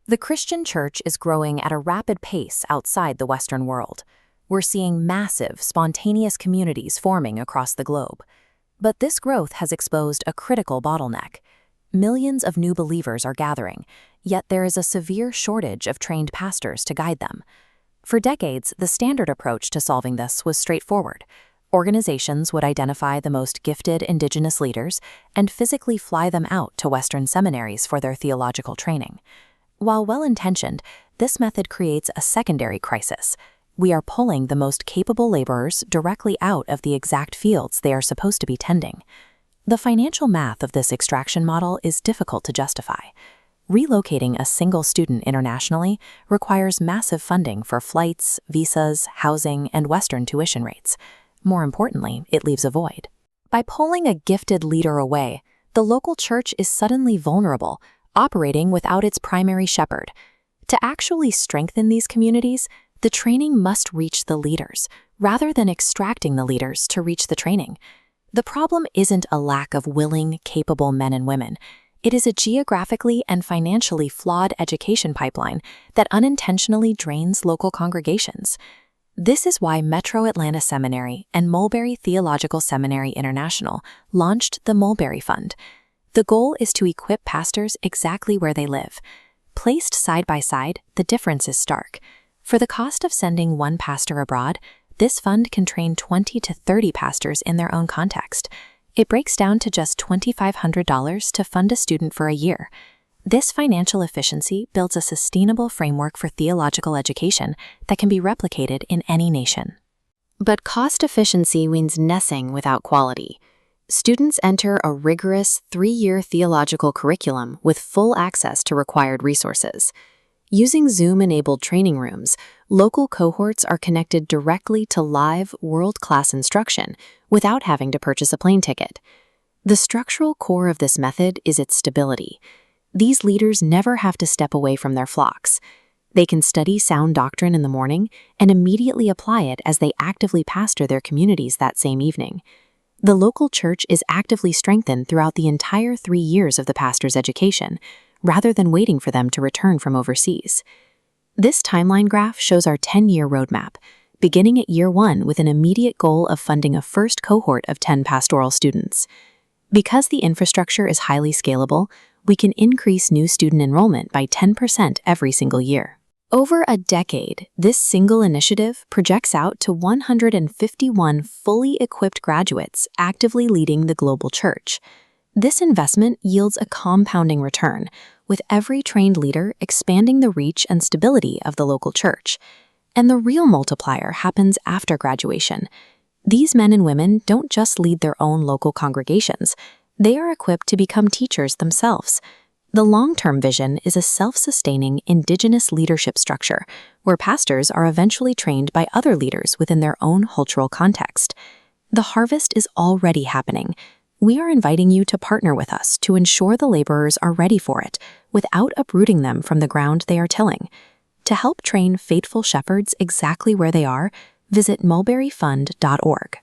The Christian church is growing at a rapid pace outside the Western world. We're seeing massive, spontaneous communities forming across the globe. But this growth has exposed a critical bottleneck. Millions of new believers are gathering, yet there is a severe shortage of trained pastors to guide them. For decades, the standard approach to solving this was straightforward. Organizations would identify the most gifted indigenous leaders and physically fly them out to Western seminaries for their theological training. While well-intentioned, this method creates a secondary crisis. We are pulling the most capable laborers directly out of the exact fields they are supposed to be tending. The financial math of this extraction model is difficult to justify. Relocating a single student internationally requires massive funding for flights, visas, housing, and Western tuition rates. More importantly, it leaves a void. By pulling a gifted leader away, the local church is suddenly vulnerable, operating without its primary shepherd. To actually strengthen these communities, the training must reach the leaders, rather than extracting the leaders to reach the training. The problem isn't a lack of willing, capable men and women. It is a geographically and financially flawed education pipeline that unintentionally drains local congregations. This is why Metro Atlanta Seminary and Mulberry Theological Seminary International launched the Mulberry Fund. The goal is to equip pastors exactly where they live. Placed side by side, the difference is stark. For the cost of sending one pastor abroad, this fund can train 20 to 30 pastors in their own context. It breaks down to just $2,500 to fund a student for a year. This financial efficiency builds a sustainable framework for theological education that can be replicated in any nation. But cost efficiency means nothing without quality. Students enter a rigorous 3-year theological curriculum with full access to required resources. Using Zoom-enabled training rooms, local cohorts are connected directly to live, world-class instruction without having to purchase a plane ticket. The structural core of this method is its stability. These leaders never have to step away from their flocks. They can study sound doctrine in the morning and immediately apply it as they actively pastor their communities that same evening. The local church is actively strengthened throughout the entire 3 years of the pastor's education, rather than waiting for them to return from overseas. This timeline graph shows our 10-year roadmap, beginning at year 1 with an immediate goal of funding a first cohort of 10 pastoral students. Because the infrastructure is highly scalable, we can increase new student enrollment by 10% every single year. Over a decade, this single initiative projects out to 151 fully equipped graduates actively leading the global church. This investment yields a compounding return, with every trained leader expanding the reach and stability of the local church. And the real multiplier happens after graduation. These men and women don't just lead their own local congregations. They are equipped to become teachers themselves. The long-term vision is a self-sustaining indigenous leadership structure, where pastors are eventually trained by other leaders within their own cultural context. The harvest is already happening. We are inviting you to partner with us to ensure the laborers are ready for it, without uprooting them from the ground they are tilling. To help train faithful shepherds exactly where they are, visit mulberryfund.org.